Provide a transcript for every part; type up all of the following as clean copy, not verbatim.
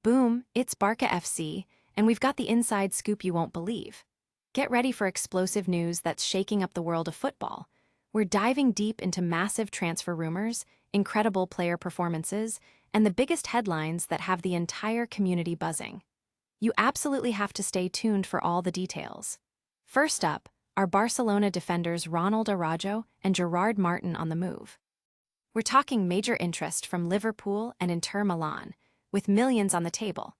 Boom, it's Barca FC, and we've got the inside scoop you won't believe. Get ready for explosive news that's shaking up the world of football. We're diving deep into massive transfer rumors, incredible player performances, and the biggest headlines that have the entire community buzzing. You absolutely have to stay tuned for all the details. First up, are Barcelona defenders Ronald Araujo and Gerard Martin on the move. We're talking major interest from Liverpool and Inter Milan, with millions on the table.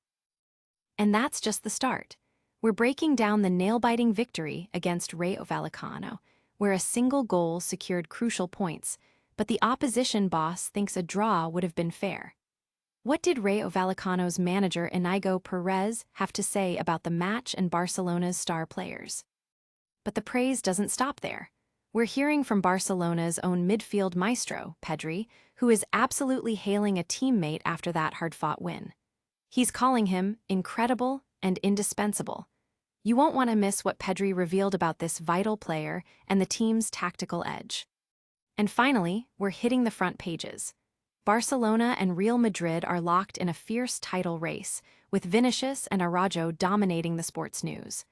And that's just the start. We're breaking down the nail-biting victory against Rayo Vallecano, where a single goal secured crucial points, but the opposition boss thinks a draw would have been fair. What did Rayo Vallecano's manager Inigo Perez have to say about the match and Barcelona's star players? But the praise doesn't stop there. We're hearing from Barcelona's own midfield maestro, Pedri, who is absolutely hailing a teammate after that hard-fought win. He's calling him incredible and indispensable. You won't want to miss what Pedri revealed about this vital player and the team's tactical edge. And finally, we're hitting the front pages. Barcelona and Real Madrid are locked in a fierce title race, with Vinicius and Araujo dominating the sports news.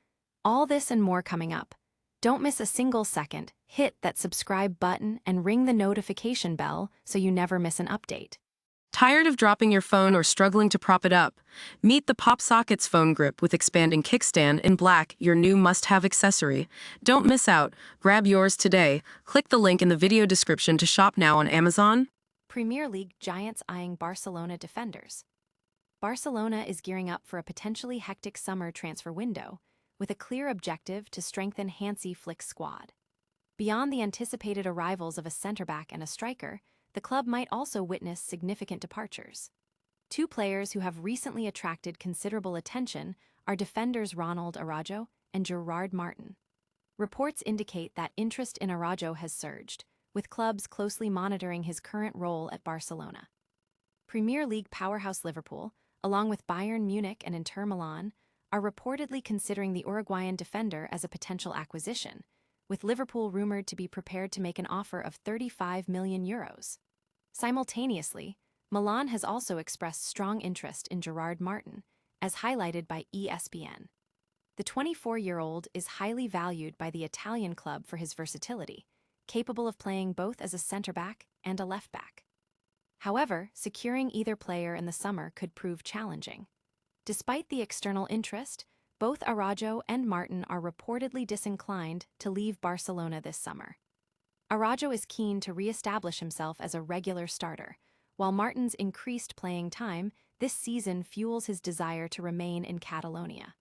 All this and more coming up. Don't miss a single second. Hit that subscribe button and ring the notification bell so you never miss an update. Tired of dropping your phone or struggling to prop it up? Meet the Pop Sockets phone grip with expanding kickstand in black, your new must-have accessory. Don't miss out. Grab yours today. Click the link in the video description to shop now on Amazon. Premier League giants eyeing Barcelona defenders. Barcelona is gearing up for a potentially hectic summer transfer window, with a clear objective to strengthen Hansi Flick's squad. Beyond the anticipated arrivals of a centre-back and a striker, the club might also witness significant departures. Two players who have recently attracted considerable attention are defenders Ronald Araujo and Gerard Martin. Reports indicate that interest in Araujo has surged, with clubs closely monitoring his current role at Barcelona. Premier League powerhouse Liverpool, along with Bayern Munich and Inter Milan, are reportedly considering the Uruguayan defender as a potential acquisition, with Liverpool rumored to be prepared to make an offer of €35 million. Simultaneously, Milan has also expressed strong interest in Gerard Martin, as highlighted by ESPN. The 24-year-old is highly valued by the Italian club for his versatility, capable of playing both as a centre-back and a left-back. However, securing either player in the summer could prove challenging. Despite the external interest, both Araujo and Martin are reportedly disinclined to leave Barcelona this summer. Araujo is keen to re-establish himself as a regular starter, while Martin's increased playing time this season fuels his desire to remain in Catalonia.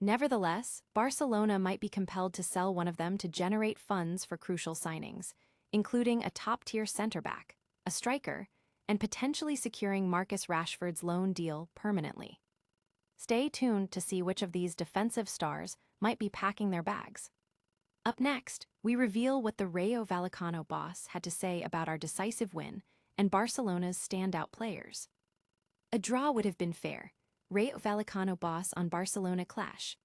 Nevertheless, Barcelona might be compelled to sell one of them to generate funds for crucial signings, including a top-tier centre-back, a striker, and potentially securing Marcus Rashford's loan deal permanently. Stay tuned to see which of these defensive stars might be packing their bags. Up next, we reveal what the Rayo Vallecano boss had to say about our decisive win and Barcelona's standout players. A draw would have been fair. Rayo Vallecano boss on Barcelona clash.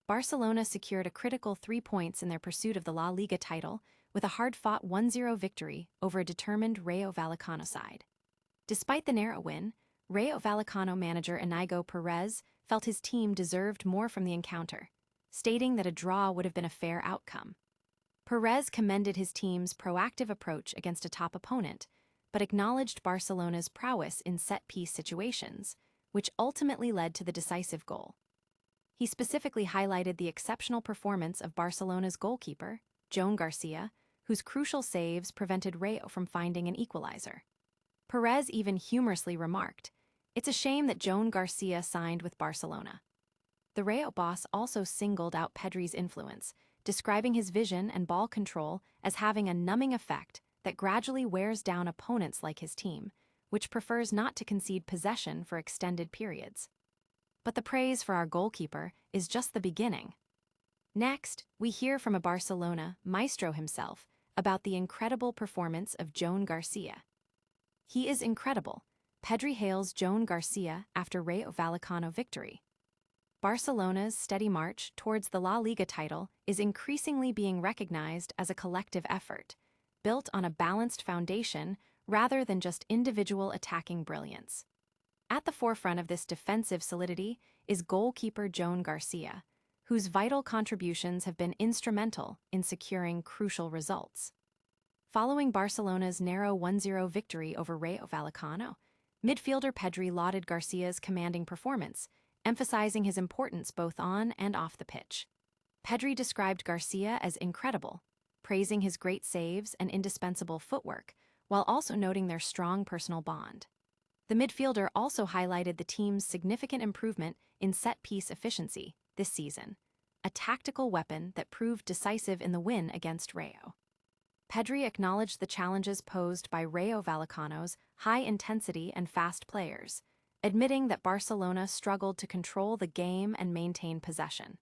Barcelona secured a critical 3 points in their pursuit of the La Liga title with a hard-fought 1-0 victory over a determined Rayo Vallecano side. Despite the narrow win, Rayo Vallecano manager Inigo Perez felt his team deserved more from the encounter, stating that a draw would have been a fair outcome. Perez commended his team's proactive approach against a top opponent, but acknowledged Barcelona's prowess in set-piece situations, which ultimately led to the decisive goal. He specifically highlighted the exceptional performance of Barcelona's goalkeeper, Joan Garcia, whose crucial saves prevented Rayo from finding an equalizer. Perez even humorously remarked, "It's a shame that Joan Garcia signed with Barcelona." The Rayo boss also singled out Pedri's influence, describing his vision and ball control as having a numbing effect that gradually wears down opponents like his team, which prefers not to concede possession for extended periods. But the praise for our goalkeeper is just the beginning. Next, we hear from a Barcelona maestro himself about the incredible performance of Joan Garcia. He is incredible. Pedri hails Joan Garcia after Rayo Vallecano victory. Barcelona's steady march towards the La Liga title is increasingly being recognized as a collective effort, built on a balanced foundation rather than just individual attacking brilliance. At the forefront of this defensive solidity is goalkeeper Joan Garcia, whose vital contributions have been instrumental in securing crucial results. Following Barcelona's narrow 1-0 victory over Rayo Vallecano, midfielder Pedri lauded Garcia's commanding performance, emphasizing his importance both on and off the pitch. Pedri described Garcia as incredible, praising his great saves and indispensable footwork, while also noting their strong personal bond. The midfielder also highlighted the team's significant improvement in set-piece efficiency this season, a tactical weapon that proved decisive in the win against Rayo. Pedri acknowledged the challenges posed by Rayo Vallecano's high-intensity and fast players, admitting that Barcelona struggled to control the game and maintain possession.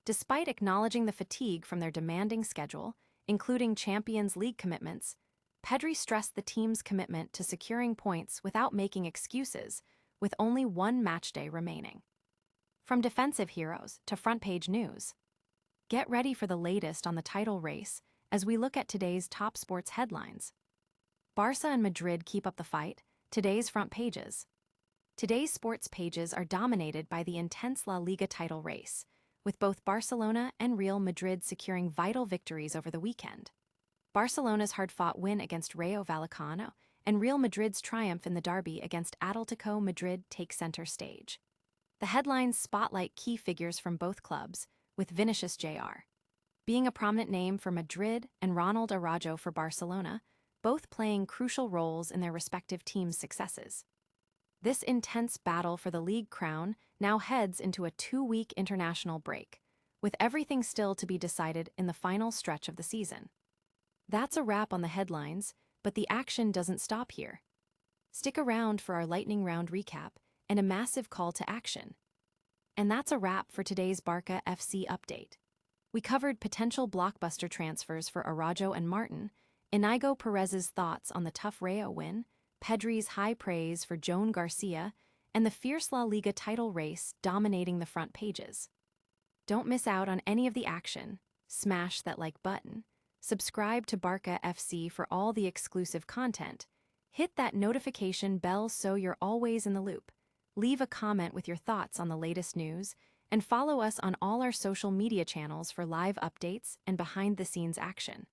Despite acknowledging the fatigue from their demanding schedule, including Champions League commitments, Pedri stressed the team's commitment to securing points without making excuses, with only one matchday remaining. From defensive heroes to front-page news, get ready for the latest on the title race as we look at today's top sports headlines. Barca and Madrid keep up the fight, today's front pages. Today's sports pages are dominated by the intense La Liga title race, with both Barcelona and Real Madrid securing vital victories over the weekend. Barcelona's hard-fought win against Rayo Vallecano and Real Madrid's triumph in the derby against Atletico Madrid take center stage. The headlines spotlight key figures from both clubs, with Vinicius Jr. being a prominent name for Madrid and Ronald Araujo for Barcelona, both playing crucial roles in their respective teams' successes. This intense battle for the league crown now heads into a 2-week international break, with everything still to be decided in the final stretch of the season. That's a wrap on the headlines, but the action doesn't stop here. Stick around for our lightning round recap and a massive call to action. And that's a wrap for today's Barca FC update. We covered potential blockbuster transfers for Araujo and Martin, Inigo Perez's thoughts on the tough Rayo win, Pedri's high praise for Joan Garcia, and the fierce La Liga title race dominating the front pages. Don't miss out on any of the action. Smash that like button. Subscribe to Barca FC for all the exclusive content. Hit that notification bell so you're always in the loop. Leave a comment with your thoughts on the latest news, and follow us on all our social media channels for live updates and behind-the-scenes action.